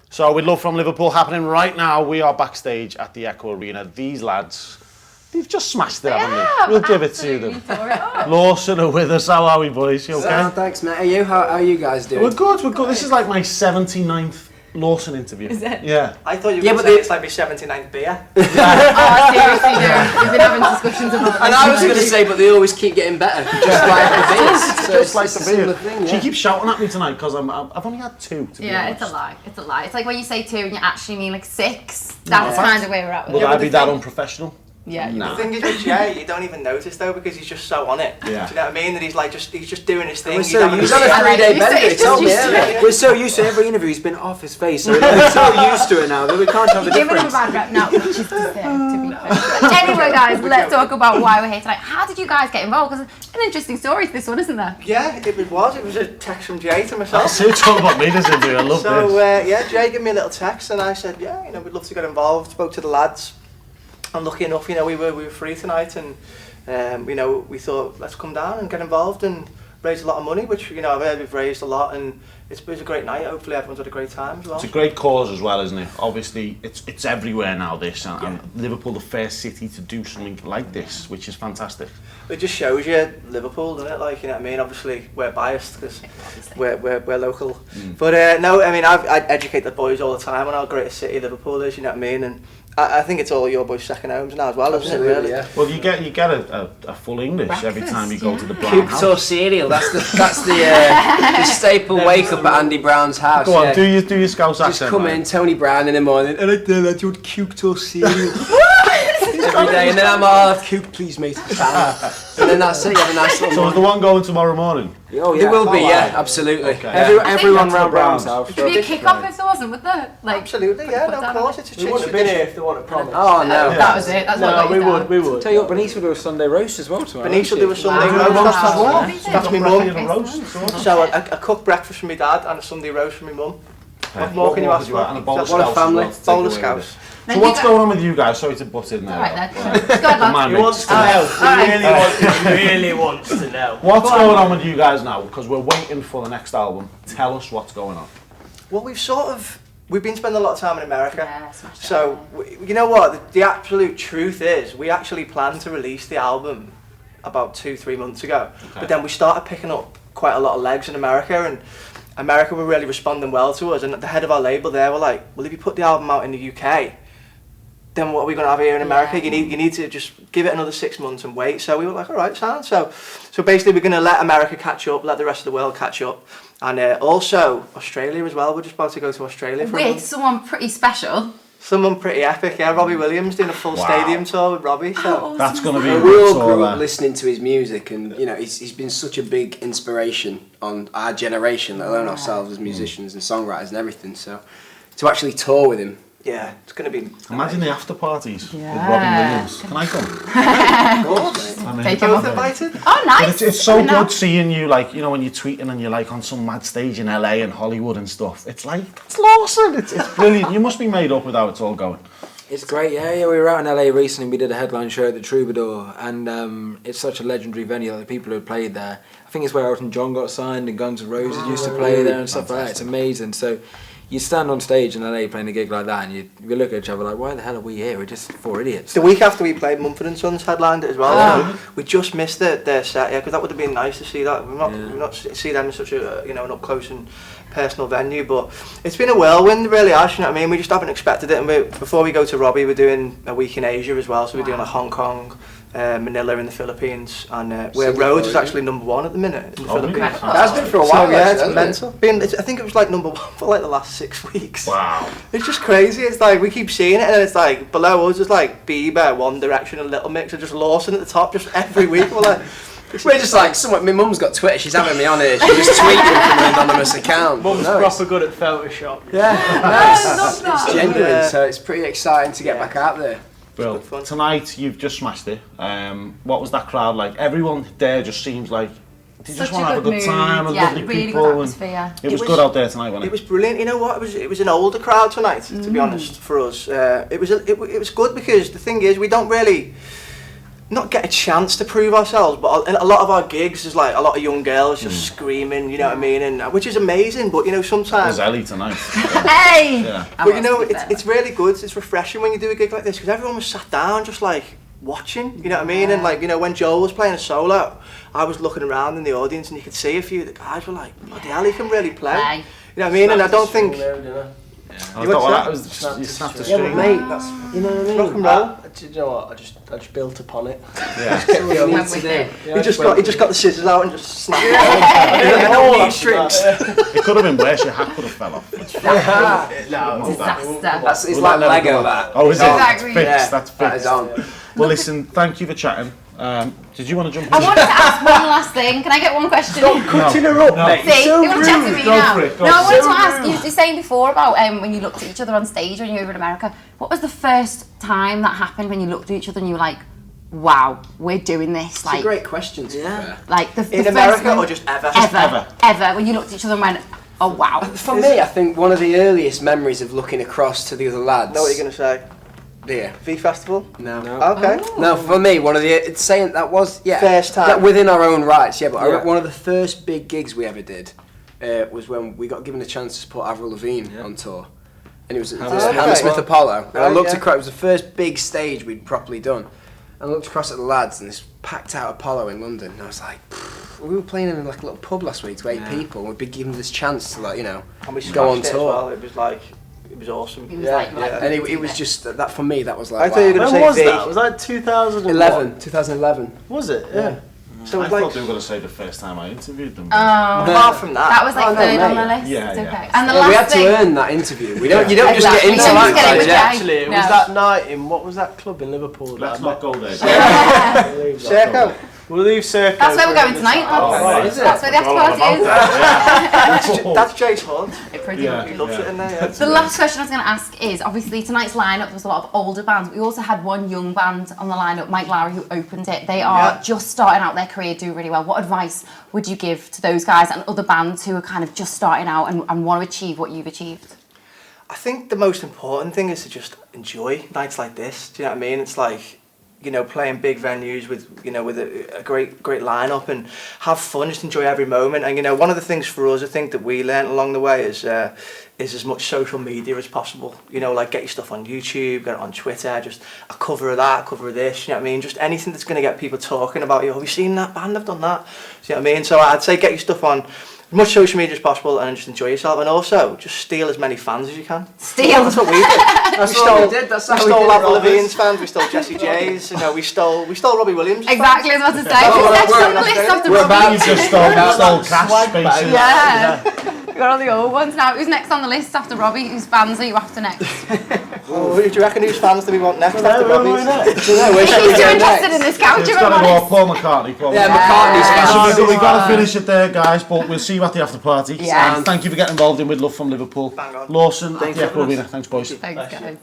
So with Love From Liverpool happening right now, we are backstage at the Echo Arena. These lads, they've just smashed it, haven't they? We'll give it to them. Lawson are with us. How are we, boys? You okay? Thanks, mate. How are you guys doing? We're good. This is like my 79th Lawson interview. Is it? Yeah. I thought you were going to say it's like my 79th beer. Oh, seriously, no. We've been having discussions about this. And I was going to say, but they always keep getting better, just like the beers. So Just like the beer. thing, yeah. She keeps shouting at me tonight because I've only had 2, to be honest. It's a lie. It's a lie. It's like when you say 2 and you actually mean like 6. That's kind of where we're at with Would it. I be that unprofessional? Yeah. Nah. The thing is with Jay, you don't even notice though because he's just so on it. Yeah. Do you know what I mean? That he's just doing his thing. We're so used to it. I like 3-day it. bender, It's tell me. just used to Yeah. We're so used to every interview, he's been off his face. So we're so used to it now that we can't tell the You're giving him a difference. bad rep now, which is deserved, to be fair. But anyway, guys, let's talk about why we're here tonight. How did you guys get involved? Because it's an interesting story to this one, isn't there? Yeah, it was. It was a text from Jay to myself. So it's all about me, this interview. I love So this. Jay gave me a little text and I said, yeah, we'd love to get involved. Spoke to the lads. And lucky enough, we were free tonight, and we thought let's come down and get involved and raise a lot of money, which I've heard we've raised a lot, and it was a great night. Hopefully, everyone's had a great time as well. It's a great cause as well, isn't it? Obviously, it's everywhere now. And Liverpool, the first city to do something like this, which is fantastic. It just shows you Liverpool, doesn't it? Like, you know what I mean? Obviously, we're biased because we're local. But no, I mean, I educate the boys all the time on how great a city Liverpool is. You know what I mean? And I think it's all your boys' second homes now as well, isn't it? Really? Yeah. Well, you get a full English every time you go to the Brown Cooked house. or cereal, that's the staple wake up at Andy Brown's house. Go on, yeah. do your Scouse Just accent. come man. in, Tony Brown in the morning, and I tell that you're cooked or cereal. Every day, and then I'm all cooked, please, mate. And then that's it, you have a nice little So is the one going tomorrow morning? Oh, yeah. There will be, yeah, absolutely. Okay. Everyone that's round the Brown's Browns. house. It'd be a kick-off if there wasn't, would there? Like, Absolutely, yeah, no, of course. It's a We wouldn't have been here if they weren't promised. Oh, no. that was it. That's what No, got you down. we would. Tell you what, Bernice will do a Sunday roast as well tomorrow. Bernice will do a Sunday Wow. roast as well. Wow. That's my Brekkie and mum. a roast. So a cooked breakfast for my dad and a Sunday roast for my mum. What more can you ask for? And a bowl of What a Scouse as family. well to take Bowl of away with Scouse. it. So what's going on with you guys? Sorry to butt in there. All right, then. Go on, Man, He mate. wants to know. He really wants to know. What's going on with you guys now? Because we're waiting for the next album. Tell us what's going on. Well, we've been spending a lot of time in America. Yeah, smashed it. So, you know what? The absolute truth is, we actually planned to release the album about 2-3 months ago. Okay. But then we started picking up quite a lot of legs in America, and America were really responding well to us. And the head of our label there were like, well, if you put the album out in the UK, then what are we going to have here in America? Yeah. You need to just give it another 6 months and wait. So we were like, all right, sound. So basically we're going to let America catch up, let the rest of the world catch up. And also Australia as well. We're just about to go to Australia for a With month. someone pretty special. Someone pretty epic, yeah. Robbie Williams doing a full Wow. stadium tour with Robbie. So That's going to be a We all good grew tour up there. listening to his music, and he's been such a big inspiration on our generation, let alone ourselves as musicians and songwriters and everything. So to actually tour with him, yeah, it's going to be. Imagine the after parties with Yeah. Robin Williams. Can I come? Of course. I mean, Take him Both off. invited. Oh, but nice. it's so Coming good up. seeing you, like, when you're tweeting and you're like on some mad stage in LA and Hollywood and stuff. It's like, it's Lawson. It's brilliant. You must be made up with how it's all going. It's great, yeah. We were out in LA recently. We did a headline show at the Troubadour, and it's such a legendary venue. Like, the people who played there, I think it's where Elton John got signed and Guns N' Roses used to play there and stuff like that. It's amazing. So you stand on stage in LA playing a gig like that, and you look at each other like, why the hell are we here? We're just 4 idiots. The week after we played, Mumford & Sons headlined it as well. Oh. So we just missed their set, yeah, because that would have been nice to see that. We've not see them in such a an up close and personal venue, but it's been a whirlwind, it really has. You know what I mean? We just haven't expected it. And before we go to Robbie, we're doing a week in Asia as well. So we're doing like Hong Kong, Manila in the Philippines, and where Rhodes is actually #1 at the minute in the Philippines. really? it has been for a while. So yeah, it's actually, mental. I think it was like #1 for like the last 6 weeks. Wow. It's just crazy. It's like we keep seeing it, and it's like below us is like Bieber, One Direction, and Little Mix, and just Lawson at the top, just every week. We're like, We're just like, my mum's got Twitter, she's having me on here, she's just tweeting from an anonymous account. Mum's No, proper good at Photoshop. Yeah, I love that. it's genuine, Yeah. so it's pretty exciting to get back out there. Well, good fun. tonight you've just smashed it. What was that crowd like? Everyone there just seems like they just Such want to a have a good good time mood. and Yeah, lovely really people. good And atmosphere. it was It good was- out there tonight, wasn't it it? was brilliant. You know what? It was an older crowd tonight, to be honest, for us. It was good because the thing is, we don't really. not get a chance to prove ourselves, but a lot of our gigs is like a lot of young girls just screaming, you know what I mean, and which is amazing. But you know, sometimes. There's Ellie tonight. Hey! Yeah. But you know, it's really good. It's refreshing when you do a gig like this because everyone was sat down, just like watching. You know what I mean? And like, you know, when Joel was playing a solo, I was looking around in the audience, and you could see a few of the guys were like, "Bloody hell, he can really play." You know what I mean? And I don't think. I thought, well, that was you snapped a Yeah, string. but mate, that's, you know what I mean? Rock and roll. Do you know what? I just built upon it. Yeah. That's what you Went need with to do. it. He just got the scissors out and just snapped it. Oh, Knee strings. It could have been worse. Your hat could have fell off. Disaster. It's like Lego, that. Oh, is it? Exactly. That's fixed. Yeah, That's that is fixed. on. Well, listen. Thank you for chatting. Did you want to jump in? I wanted to ask one last thing. Can I get one question? Cutting her up, mate. See, you want to chat to me Go now? for it, go No, I for wanted to ask. You were saying before about when you looked at each other on stage when you were over in America. What was the first time that happened when you looked at each other and you were like, "Wow, we're doing this"? It's Like, a great question, to be fair. like the In first America one, or just ever? ever. When you looked at each other and went, "Oh wow." For me, I think one of the earliest memories of looking across to the other lads. Know what you're gonna say? Yeah. V Festival? No. Okay. No, for me, one of the it's saying that was First time. that within our own rights. Yeah, but I Yeah. remember one of the first big gigs we ever did was when we got given a chance to support Avril Lavigne on tour, and it was at the Okay. Hammersmith Apollo. And I Right, looked yeah. across. It was the first big stage we'd properly done. And I looked across at the lads and this packed out Apollo in London, and I was like, we were playing in like a little pub last week to 8 people. We'd been given this chance to like And we go on smashed it as tour. well. It was like, it was awesome. He was like, And it was just that for me. That was like I thought you were When gonna was say V. that? Was that 2011? 2011. Was it? Yeah. So I it's like, thought they were going to say the first time I interviewed them. apart from that, That was like Oh, no, third on mate. the list. Yeah, It's yeah. okay. And the Well, last we had thing, to earn that interview. We don't. You don't just Exactly. get into You don't that. just get it with like, Jay. Actually, it No. was that night in, what was that club in Liverpool? Let's that not go there. Circo. We'll leave Circo. That's where we're for going another tonight. time. right. Is it? That's where the after Forgot all party is. about that. That's Jay's hunt. It pretty Yeah. much. He loves it in there. Yeah. The last question I was going to ask is, obviously tonight's lineup was a lot of older bands, but we also had one young band on the lineup, Mike Lowry, who opened it. They are Yeah. just starting out their career, doing really well. What advice would you give to those guys and other bands who are kind of just starting out and want to achieve what you've achieved? I think the most important thing is to just enjoy nights like this. Do you know what I mean? It's like, you know, playing big venues with, you know, with a great lineup and have fun, just enjoy every moment. And, you know, one of the things for us, I think, that we learnt along the way is as much social media as possible. You know, like get your stuff on YouTube, get it on Twitter, just a cover of that, a cover of this, you know what I mean? Just anything that's going to get people talking about you. Have you seen that band? I've done that. Do you know what I mean? So I'd say get your stuff on as much social media as possible and just enjoy yourself. And also, just steal as many fans as you can. Steal. That's what we did. That's we what stole, we did. That's we how we stole did it, Avril Robbers. Lavigne's fans. We stole Jessie J's. You know, we stole Robbie Williams. Exactly, I was about to say. Well, Who's next we're- on the list after we're Robbie? about You just stole cash, Swag bag. basically. Yeah. We got all the old ones now. Who's next on the list after Robbie? Whose bands are you after next? Oh, do you reckon whose fans do we want next after Where are we Robbie's? next? Where should we He's too go interested in next? this couch, It's if got I'm to go honest. Paul McCartney. Paul Yeah, McCartney. McCartney's So fans. we've got to finish it there, guys, but we'll see you at the after party. Yeah. And thank you for getting involved in with Love From Liverpool. Bang on. Lawson at Thanks the for Echo having Arena. us. Thanks, boys. Thanks, guys.